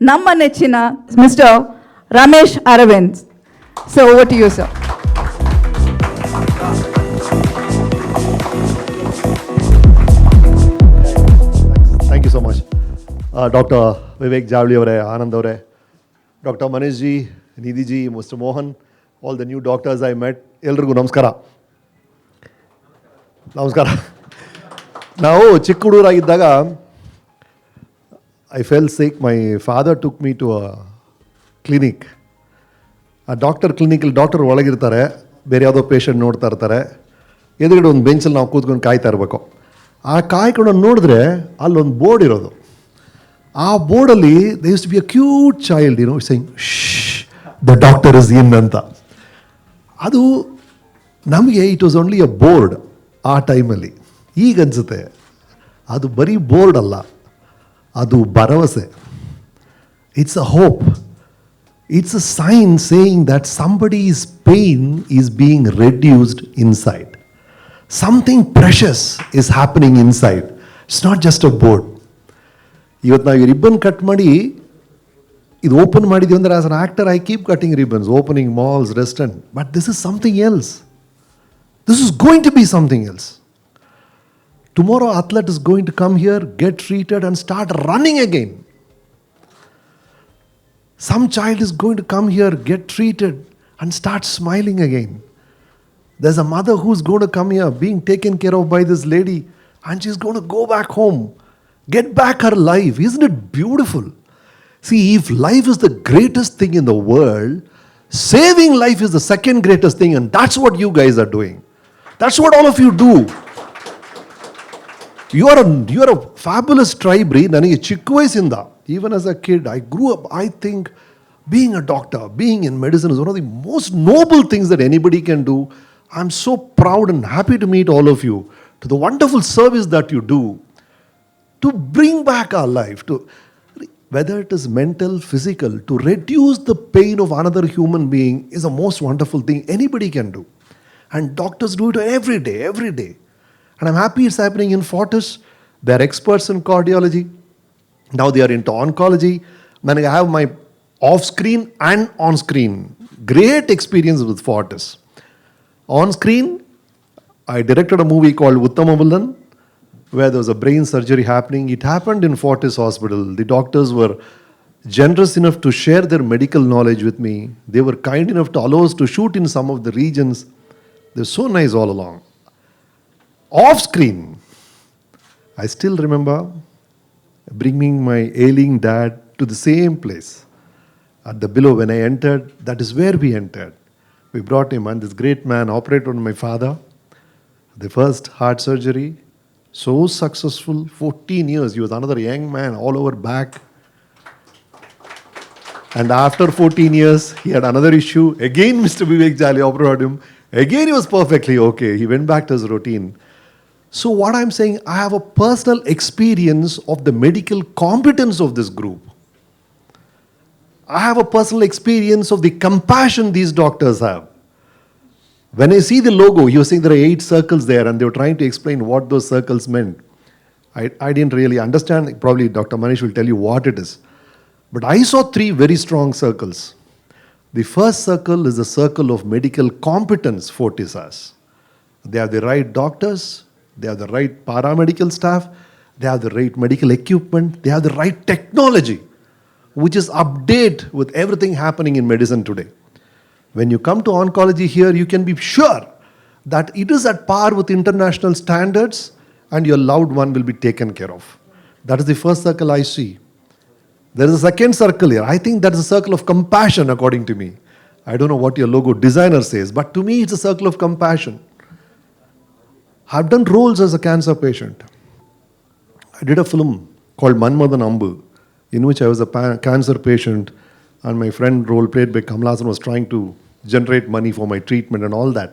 ನಮ್ಮ ನೆಚ್ಚಿನ mister Ramesh Aravind. So over to you sir. Thank you so much doctor Vivek Javali ಅವರೇ, ಆನಂದ್ ಅವರೇ, doctor Manish ji, Nidhi ji, mister Mohan, all the new doctors I met, ಎಲ್ರಿಗೂ ನಮಸ್ಕಾರ. ನಾವು ಚಿಕ್ಕ ಹುಡುಗರಾಗಿದ್ದಾಗ I fell sick. My father took me to a clinic. ಆ ಕ್ಲಿನಿಕಲ್ಲಿ ಡಾಕ್ಟರ್ ಒಳಗಿರ್ತಾರೆ, ಬೇರೆ ಯಾವುದೋ ಪೇಷಂಟ್ ನೋಡ್ತಾ ಇರ್ತಾರೆ. ಎದುರುಗಡೆ ಒಂದು ಬೆಂಚಲ್ಲಿ ನಾವು ಕೂತ್ಕೊಂಡು ಕಾಯ್ತಾ ಇರಬೇಕು. ಆ ಕಾಯ್ಕೊಂಡು ನೋಡಿದ್ರೆ ಅಲ್ಲೊಂದು ಬೋರ್ಡ್ ಇರೋದು. ಆ ಬೋರ್ಡಲ್ಲಿ they used to be a cute child, saying the doctor is in ಅಂತ. ಅದು ನಮಗೆ it was only a board ಆ ಟೈಮಲ್ಲಿ. ಈಗ ಅನಿಸುತ್ತೆ ಅದು ಬರೀ ಬೋರ್ಡ್ ಅಲ್ಲ, ಅದು ಭರವಸೆ. It's a hope. It's a sign saying that somebody's pain is being reduced inside. Something precious is happening inside. It's not just a board. ಇವತ್ತು ನಾವು ಈ ರಿಬ್ಬನ್ ಕಟ್ ಮಾಡಿ ಇದು ಓಪನ್ ಮಾಡಿದ್ದೀವಿ ಅಂದರೆ as an actor I keep cutting ribbons, opening malls, restaurant. But this is something else. This is going to be something else. Tomorrow athlete is going to come here, get treated and start running again. Some child is going to come here, get treated and start smiling again. There's a mother who's going to come here, being taken care of by this lady, and she's going to go back home, get back her life. Isn't it beautiful? See, if life is the greatest thing in the world, saving life is the second greatest thing, and that's what you guys are doing. That's what all of you do. You are a fabulous tribe, Ree. ನನಗೆ ಚಿಕ್ಕ ವಯಸ್ಸಿಂದ, even as a kid, I grew up, I think being a doctor, being in medicine is one of the most noble things that anybody can do. I'm so proud and happy to meet all of you, to the wonderful service that you do, to bring back our life, to whether it is mental, physical, to reduce the pain of another human being is the most wonderful thing anybody can do. And doctors do it every day, every day. And I'm happy it's happening in Fortis. They're experts in cardiology. Now they are into oncology. Then I have my off-screen and on-screen great experience with Fortis. On-screen, I directed a movie called Uttamabulan, where there was a brain surgery happening. It happened in Fortis Hospital. The doctors were generous enough to share their medical knowledge with me. They were kind enough to allow us to shoot in some of the regions. They're so nice all along. Off-screen, I still remember bringing my ailing dad to the same place. At the below, when I entered, that is where we entered. We brought him, and this great man operated on my father. The first heart surgery, so successful, 14 years. He was another young man, all over back. And after 14 years, he had another issue. Again, Mr. Vivek Jali operated him. Again, he was perfectly okay. He went back to his routine. So what I'm saying, I have a personal experience of the medical competence of this group. I have a personal experience of the compassion these doctors have. When I see the logo, you were saying there are 8 circles there, and they were trying to explain what those circles meant. I didn't really understand. Probably Dr. Manish will tell you what it is. But I saw 3 very strong circles. The first circle is the circle of medical competence Fortis has. They have the right doctors, they have the right paramedical staff, they have the right medical equipment, they have the right technology, which is update with everything happening in medicine today. When you come to oncology here, you can be sure that it is at par with international standards and your loved one will be taken care of. That is the first circle I see. There is a second circle here. I think that is a circle of compassion according to me. I don't know what your logo designer says, but to me it's a circle of compassion. I've done roles as a cancer patient. I did a film called Manmadan Ambu, in which I was a cancer patient, and my friend, role played by Kamal Haasan, was trying to generate money for my treatment and all that.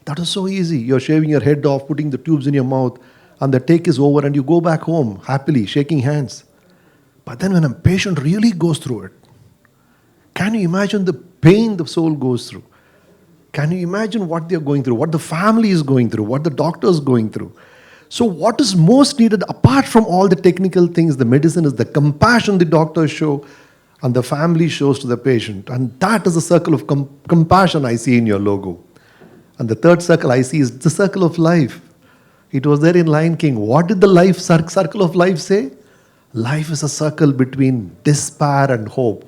That was so easy. You're shaving your head off, putting the tubes in your mouth, and the take is over, and you go back home happily, shaking hands. But then when a patient really goes through it, can you imagine the pain the soul goes through? Can you imagine what they're going through, what the family is going through, what the doctor is going through? So what is most needed, apart from all the technical things, the medicine, is the compassion the doctors show and the family shows to the patient. And that is the circle of compassion I see in your logo. And the third circle I see is the circle of life. It was there in Lion King. What did the life circle of life say? Life is a circle between despair and hope.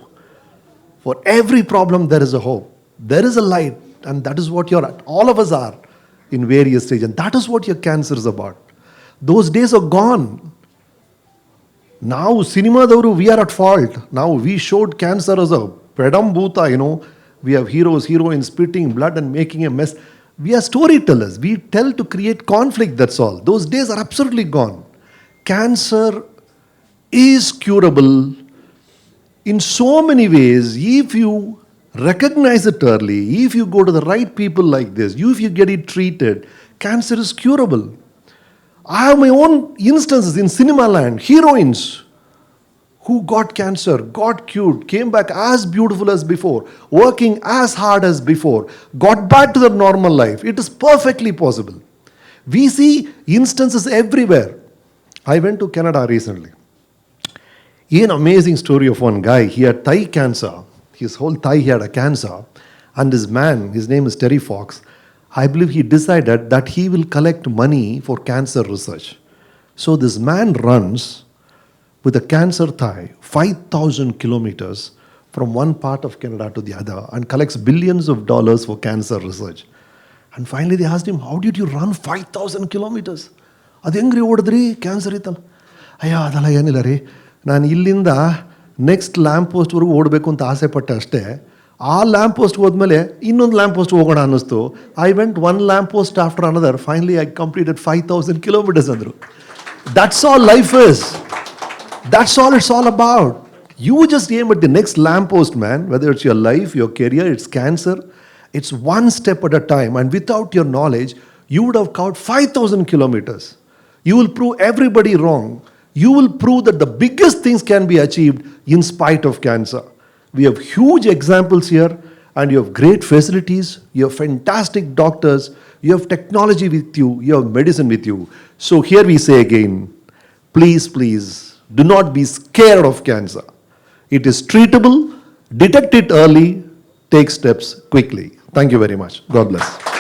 For every problem, there is a hope. There is a light, and that is what all of us are in various stages. And that is what your cancer is about. Those days are gone. Now, cinema, we are at fault. Now, we showed cancer as a pedambhuta, We have heroes, heroines spitting blood and making a mess. We are storytellers. We tell to create conflict, that's all. Those days are absolutely gone. Cancer is curable in so many ways if you recognize it early, if you go to the right people like this, if you get it treated, cancer is curable. I have my own instances in cinema land, heroines who got cancer, got cured, came back as beautiful as before, working as hard as before, got back to their normal life. It is perfectly possible. We see instances everywhere. I went to Canada recently. An amazing story of one guy. He had thigh cancer. His whole thigh he had a cancer. And this man, his name is Terry Fox, I believe he decided that he will collect money for cancer research. So this man runs with a cancer thigh 5,000 kilometers from one part of Canada to the other and collects billions of dollars for cancer research. And finally they asked him, how did you run 5,000 kilometers? ಅದು ಹೆಂಗ್ರಿ ಓಡಿದ್ರಿ cancer ಇತ್ತಲ್ಲ ಅಯ್ಯೋ ಅದಲ್ಲ ಏನಿಲ್ಲ ರೀ ನಾನು ಇಲ್ಲಿಂದ next lamp ಪೋಸ್ಟ್ವರೆಗೂ ಓಡಬೇಕು ಅಂತ ಆಸೆ ಪಟ್ಟೆ ಅಷ್ಟೇ ಆ ಲ್ಯಾಂಪ್ ಪೋಸ್ಟ್ ಹೋದ್ಮೇಲೆ ಇನ್ನೊಂದು ಲ್ಯಾಂಪ್ ಪೋಸ್ಟ್ ಹೋಗೋಣ ಅನ್ನಿಸ್ತು I went one lamp post after another finally I completed 5,000 kilometers ಅಂದರು that's all life is that's all it's all about you just aim at the next lamp post man whether it's your life your career it's cancer it's one step at a time, and without your knowledge you would have covered 5,000 kilometers. You will prove everybody wrong. You will prove that the biggest things can be achieved in spite of cancer. We have huge examples here, and you have great facilities, you have fantastic doctors, you have technology with you, you have medicine with you. So here we say again, please, do not be scared of cancer. It is treatable. Detect it early. Take steps quickly. Thank you very much. God bless.